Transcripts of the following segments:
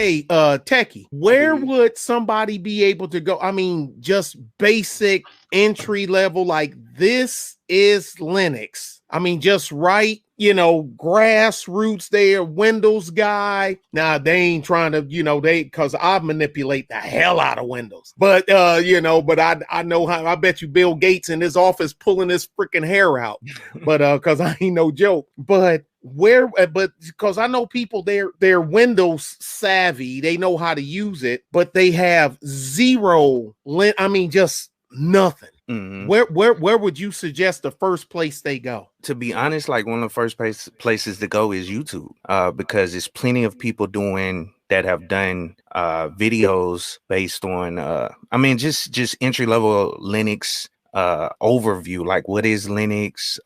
Hey, Techie, where would somebody be able to go? I mean, just basic entry level, like this is Linux. I mean, just right, grassroots there, Windows guy. Nah, they ain't trying to, because I manipulate the hell out of Windows. But, but I know how, I bet you Bill Gates in his office pulling his freaking hair out. But, because I ain't no joke. But but because I know people, they're Windows savvy, they know how to use it, but they have zero, just nothing. Mm-hmm. Where would you suggest the first place they go? To be honest, like one of the first places to go is YouTube, because there's plenty of people doing that have done videos based on just entry level Linux overview, like what is Linux.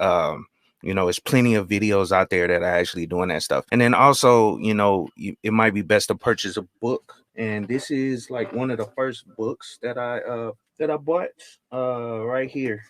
There's plenty of videos out there that are actually doing that stuff. And then also, it might be best to purchase a book. And this is like one of the first books that I bought right here.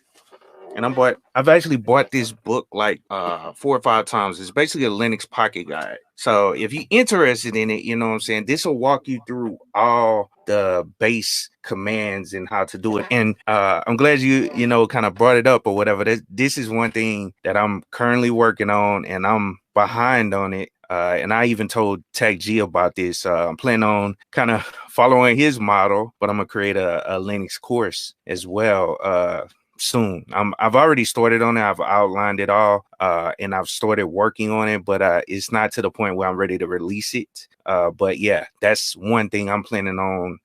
And I've actually bought this book like 4 or 5 times. It's basically a Linux pocket guide. So if you're interested in it, you know what I'm saying, this will walk you through all the base commands and how to do it. And I'm glad you kind of brought it up or whatever. This is one thing that I'm currently working on, and I'm behind on it. And I even told Tech G about this. I'm planning on kind of following his model, but I'm gonna create a Linux course as well soon. I've already started on it. I've outlined it all, and I've started working on it, but it's not to the point where I'm ready to release it. But yeah, that's one thing I'm planning on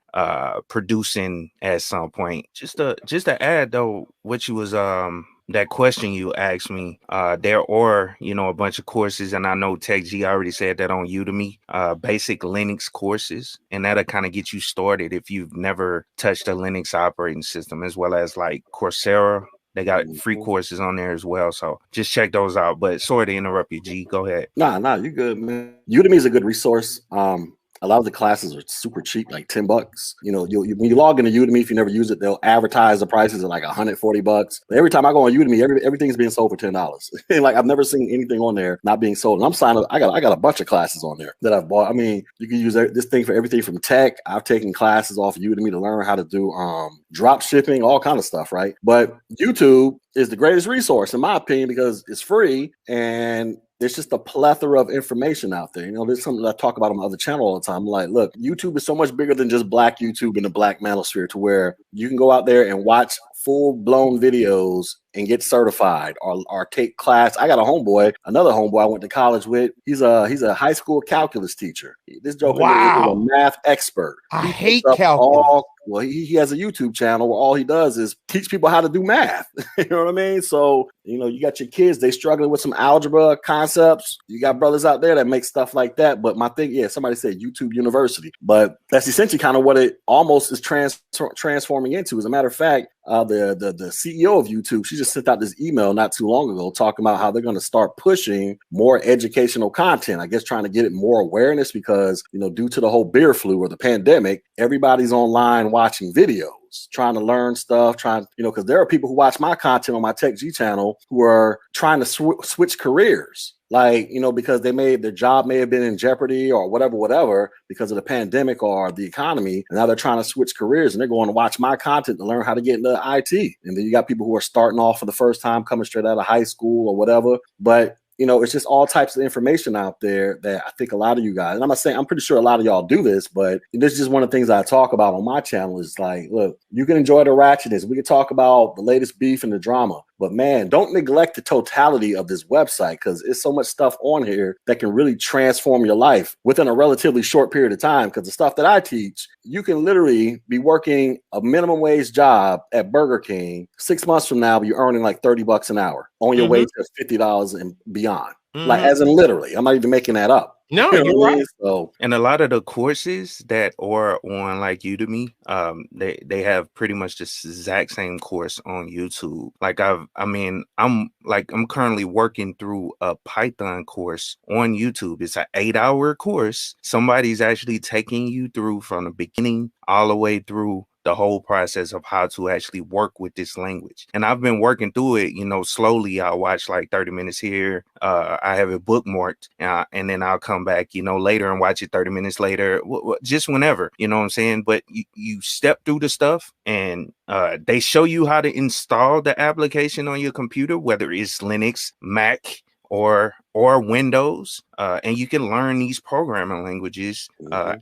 producing at some point. Just to add though, what you was that question you asked me, there are, a bunch of courses, and I know Tech G already said that on Udemy, basic Linux courses, and that'll kind of get you started if you've never touched a Linux operating system, as well as like Coursera. They got free courses on there as well. So just check those out. But sorry to interrupt you, G. Go ahead. Nah, you good, man. Udemy is a good resource. A lot of the classes are super cheap, like $10. When you log into Udemy, if you never use it, they'll advertise the prices at like $140. But every time I go on Udemy, everything's being sold for $10. And like I've never seen anything on there not being sold. And I'm signed up. I got a bunch of classes on there that I've bought. I mean, you can use this thing for everything from tech. I've taken classes off Udemy to learn how to do drop shipping, all kind of stuff, right? But YouTube is the greatest resource in my opinion because it's free and there's just a plethora of information out there. There's something that I talk about on my other channel all the time. I'm like, look, YouTube is so much bigger than just black YouTube in the black manosphere, to where you can go out there and watch full-blown videos and get certified or take class. I got another homeboy I went to college with. He's a high school calculus teacher. This joker is a math expert. I hate calculus. He has a YouTube channel where all he does is teach people how to do math. You know what I mean? So, you got your kids, they struggling with some algebra concepts. You got brothers out there that make stuff like that. But my thing, somebody said YouTube University, but that's essentially kind of what it almost is transforming into. As a matter of fact, the CEO of YouTube, she just sent out this email not too long ago talking about how they're going to start pushing more educational content. I guess trying to get it more awareness because, due to the whole beer flu or the pandemic, everybody's online watching videos, trying to learn stuff, because there are people who watch my content on my Tech G channel who are trying to switch careers. Like, because their job may have been in jeopardy or whatever, because of the pandemic or the economy. And now they're trying to switch careers and they're going to watch my content to learn how to get into IT. And then you got people who are starting off for the first time, coming straight out of high school or whatever. But it's just all types of information out there that I think a lot of you guys, and I'm pretty sure a lot of y'all do this, but this is just one of the things I talk about on my channel is like, look, you can enjoy the ratchetness. We can talk about the latest beef and the drama, but man, don't neglect the totality of this website because it's so much stuff on here that can really transform your life within a relatively short period of time. Because the stuff that I teach, you can literally be working a minimum wage job at Burger King 6 months from now, you're earning like $30 an hour on your way to $50 and beyond. Like as in literally, I'm not even making that up. No, you're right. So, and a lot of the courses that are on like Udemy, they have pretty much the exact same course on YouTube. Like I'm currently working through a Python course on YouTube. It's an 8-hour course. Somebody's actually taking you through from the beginning all the way through the whole process of how to actually work with this language. And I've been working through it, you know, slowly. I'll watch like 30 minutes here. I have it bookmarked, and then I'll come back, you know, later and watch it 30 minutes later, just whenever, you know what I'm saying? But you step through the stuff, and they show you how to install the application on your computer, whether it's Linux, Mac, or Windows, and you can learn these programming languages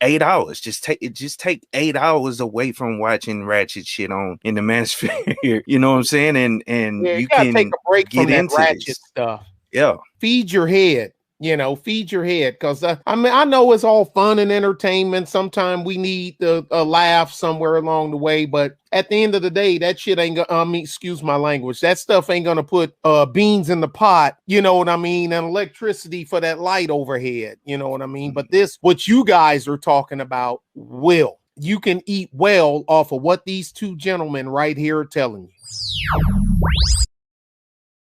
8 hours. Just take 8 hours away from watching ratchet shit on in the manosphere. You know what I'm saying? And Yeah, you gotta can take a break get from that into ratchet this stuff. Yeah. Feed your head. You know, feed your head, because I mean, I know it's all fun and entertainment. Sometimes we need a laugh somewhere along the way, but at the end of the day, that shit ain't gonna, I mean, excuse my language, that stuff ain't gonna put beans in the pot, you know what I mean, and electricity for that light overhead, you know what I mean? But this, what you guys are talking about, will. You can eat well off of what these two gentlemen right here are telling you.